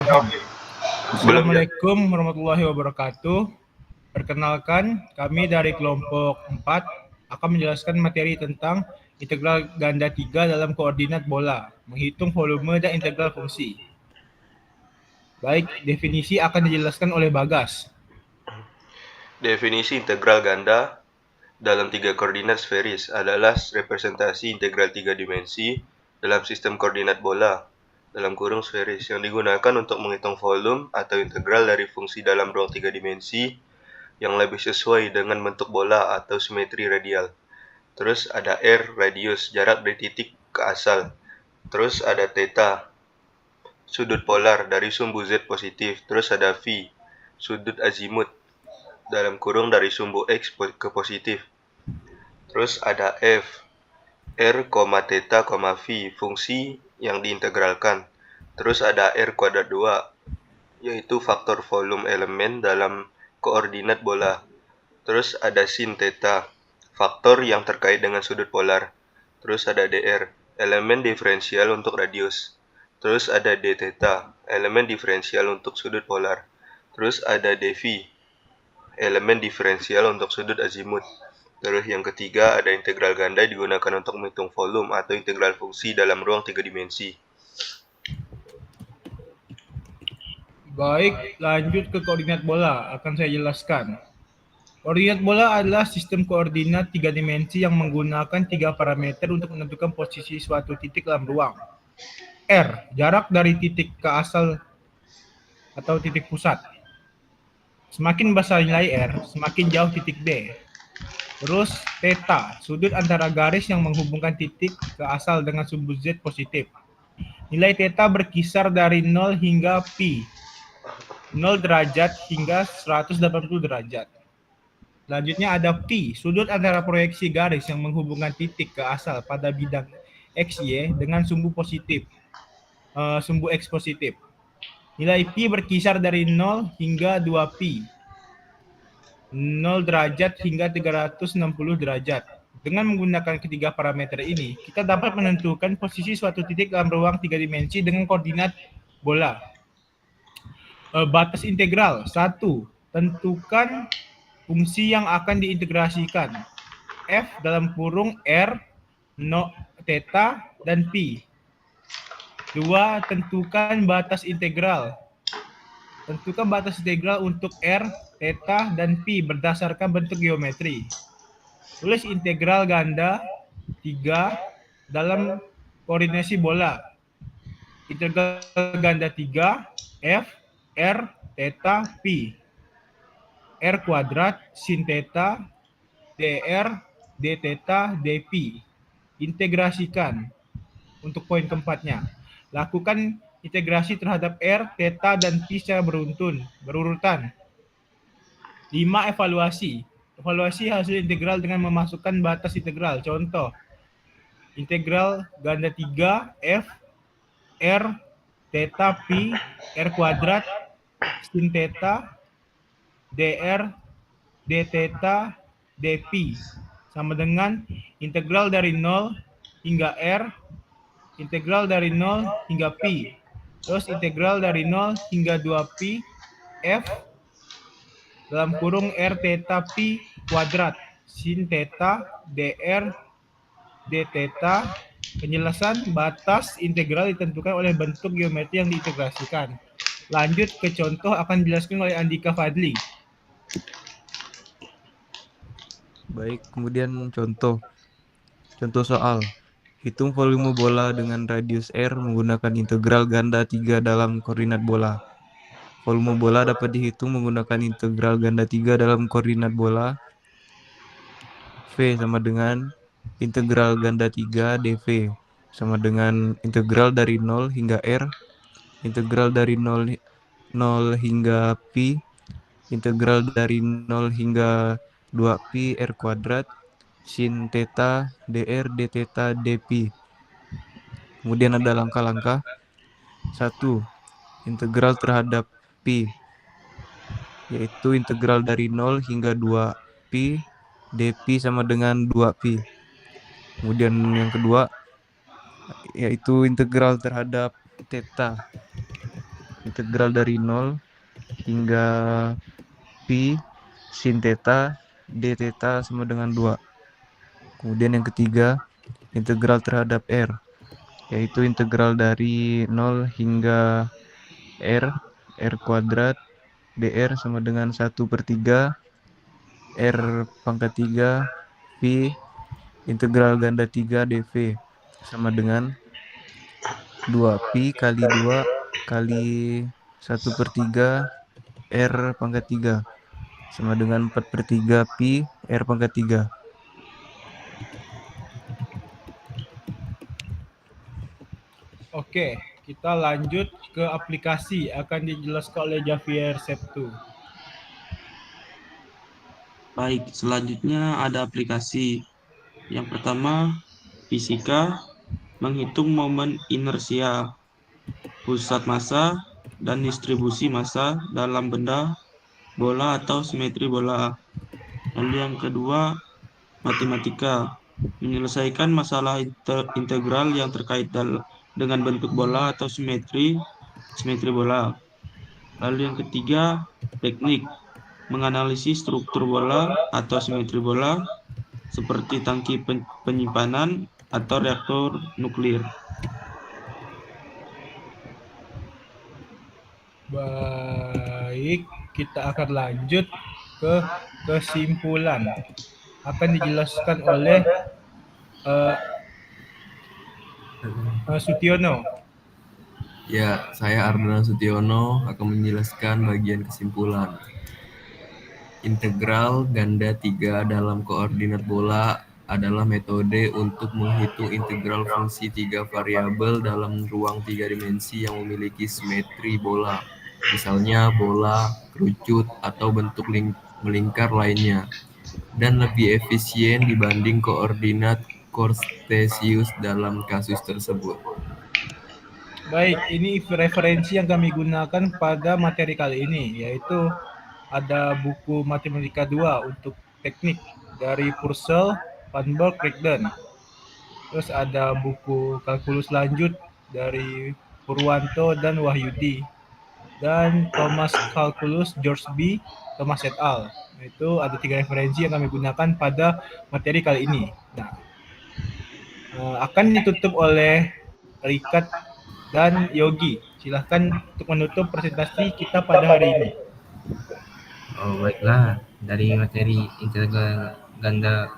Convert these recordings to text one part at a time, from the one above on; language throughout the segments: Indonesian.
Belum ya? Assalamualaikum warahmatullahi wabarakatuh. Perkenalkan, kami dari kelompok 4 akan menjelaskan materi tentang integral ganda 3 dalam koordinat bola, menghitung volume dan integral fungsi. Baik, definisi akan dijelaskan oleh Bagas. Definisi integral ganda dalam tiga koordinat sferis adalah representasi integral tiga dimensi dalam sistem koordinat bola dalam kurung sferis yang digunakan untuk menghitung volume atau integral dari fungsi dalam ruang tiga dimensi yang lebih sesuai dengan bentuk bola atau simetri radial. Terus ada r, radius, jarak dari titik ke asal. Terus ada theta, sudut polar dari sumbu z positif. Terus ada v, sudut azimut dalam kurung dari sumbu x ke positif. Terus ada f, r, theta, v, fungsi yang diintegralkan. Terus ada r kuadrat 2, yaitu faktor volume elemen dalam koordinat bola. Terus ada sin theta, faktor yang terkait dengan sudut polar. Terus ada dr, elemen diferensial untuk radius. Terus ada d theta, elemen diferensial untuk sudut polar. Terus ada dv, elemen diferensial untuk sudut azimut. Terus yang ketiga ada integral ganda digunakan untuk menghitung volume atau integral fungsi dalam ruang tiga dimensi. Baik, lanjut ke koordinat bola, akan saya jelaskan. Koordinat bola adalah sistem koordinat tiga dimensi yang menggunakan tiga parameter untuk menentukan posisi suatu titik dalam ruang. R, jarak dari titik ke asal atau titik pusat. Semakin besar nilai R, semakin jauh titik B. Terus theta, sudut antara garis yang menghubungkan titik ke asal dengan sumbu Z positif. Nilai theta berkisar dari 0 hingga pi, 0 derajat hingga 180 derajat. Selanjutnya ada pi, sudut antara proyeksi garis yang menghubungkan titik ke asal pada bidang XY dengan sumbu positif, sumbu X positif. Nilai pi berkisar dari 0 hingga 2 pi, 0 derajat hingga 360 derajat. Dengan menggunakan ketiga parameter ini, kita dapat menentukan posisi suatu titik dalam ruang tiga dimensi dengan koordinat bola. Batas integral 1. Tentukan fungsi yang akan diintegrasikan. F dalam kurung R, theta, dan pi. 2. Tentukan batas integral. Tentukan batas integral untuk R, theta, dan pi berdasarkan bentuk geometri. Tulis integral ganda 3 dalam koordinasi bola. Integral ganda 3 F, R, theta, pi. R kuadrat sin theta dr d theta dpi. Integrasikan. Untuk poin keempatnya, lakukan integrasi terhadap R, theta, dan pi secara berurutan. 5. Evaluasi. Evaluasi hasil integral dengan memasukkan batas integral. Contoh, integral ganda 3 F, R, theta, pi, R kuadrat, sin theta, dr, d theta, dpi. Sama dengan integral dari 0 hingga R, integral dari 0 hingga pi. Terus integral dari 0 hingga 2 pi F dalam kurung R theta pi kuadrat sin theta dr d theta. Penjelasan batas integral ditentukan oleh bentuk geometri yang diintegrasikan. Lanjut ke contoh akan dijelaskan oleh Andika Fadli. Baik, kemudian contoh soal. Hitung volume bola dengan radius R menggunakan integral ganda 3 dalam koordinat bola. Volume bola dapat dihitung menggunakan integral ganda 3 dalam koordinat bola. V sama dengan integral ganda 3 dV sama dengan integral dari 0 hingga R, integral dari 0 hingga pi, integral dari 0 hingga 2 pi R kuadrat, sin theta dr d theta dpi. Kemudian ada langkah-langkah. 1. Integral terhadap pi, yaitu integral dari 0 hingga 2 pi dpi sama dengan 2 pi. Kemudian yang kedua yaitu integral terhadap theta, integral dari 0 hingga pi sin theta d theta sama dengan 2. Kemudian yang ketiga, integral terhadap r, yaitu integral dari 0 hingga r kuadrat dr sama dengan 1/3 r pangkat 3 pi integral ganda 3 dv sama dengan 2 pi kali 2 kali 1/3 r pangkat 3 sama dengan 4/3 pi r pangkat 3. Oke, kita lanjut ke aplikasi akan dijelaskan oleh Javier Septu. Baik, selanjutnya ada aplikasi. Yang pertama, fisika, menghitung momen inersia, pusat massa, dan distribusi massa dalam benda, bola atau simetri bola. Lalu yang kedua, matematika, menyelesaikan masalah integral yang terkait dengan bentuk bola atau simetri bola. Lalu yang ketiga, teknik, menganalisis struktur bola atau simetri bola seperti tangki penyimpanan atau reaktor nuklir. Baik, kita akan lanjut ke kesimpulan. Akan dijelaskan oleh Sutiono. Ya, saya Ardana Sutiono akan menjelaskan bagian kesimpulan. Integral ganda 3 dalam koordinat bola adalah metode untuk menghitung integral fungsi 3 variabel dalam ruang 3 dimensi yang memiliki simetri bola, misalnya bola, kerucut, atau bentuk melingkar lainnya, dan lebih efisien dibanding koordinat Cartesius dalam kasus tersebut. Baik, ini referensi yang kami gunakan pada materi kali ini, yaitu ada buku Matematika 2 untuk teknik dari Purcell, Van Berg, Rigdon. Terus ada buku kalkulus lanjut dari Purwanto dan Wahyudi. Dan Thomas Calculus, George B. Thomas et al. Itu ada 3 referensi yang kami gunakan pada materi kali ini. Nah, akan ditutup oleh Rikat dan Yogi. Silahkan untuk menutup presentasi kita pada hari ini. Oh, baiklah, dari materi integral ganda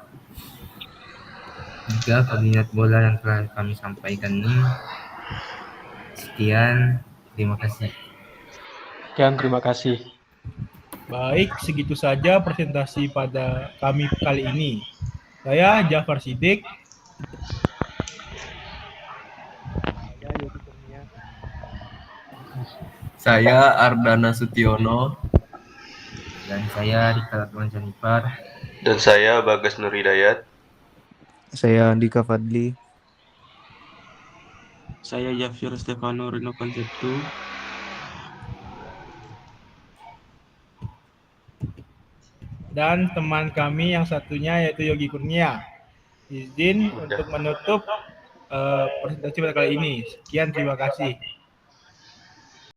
3 koordinat bola yang telah kami sampaikan ini, sekian, terima kasih. Sekian, terima kasih. Baik, segitu saja presentasi pada kami kali ini. Saya Jafar Sidik. Saya Ardana Sutiono. Dan saya Rika Latman Janipar. Dan saya Bagas Nur Hidayat. Saya Andika Fadli. Saya Javier Stefano Rino Conceptu. Dan teman kami yang satunya yaitu Yogi Kurnia. Izin untuk menutup presentasi pada kali ini. Sekian, terima kasih.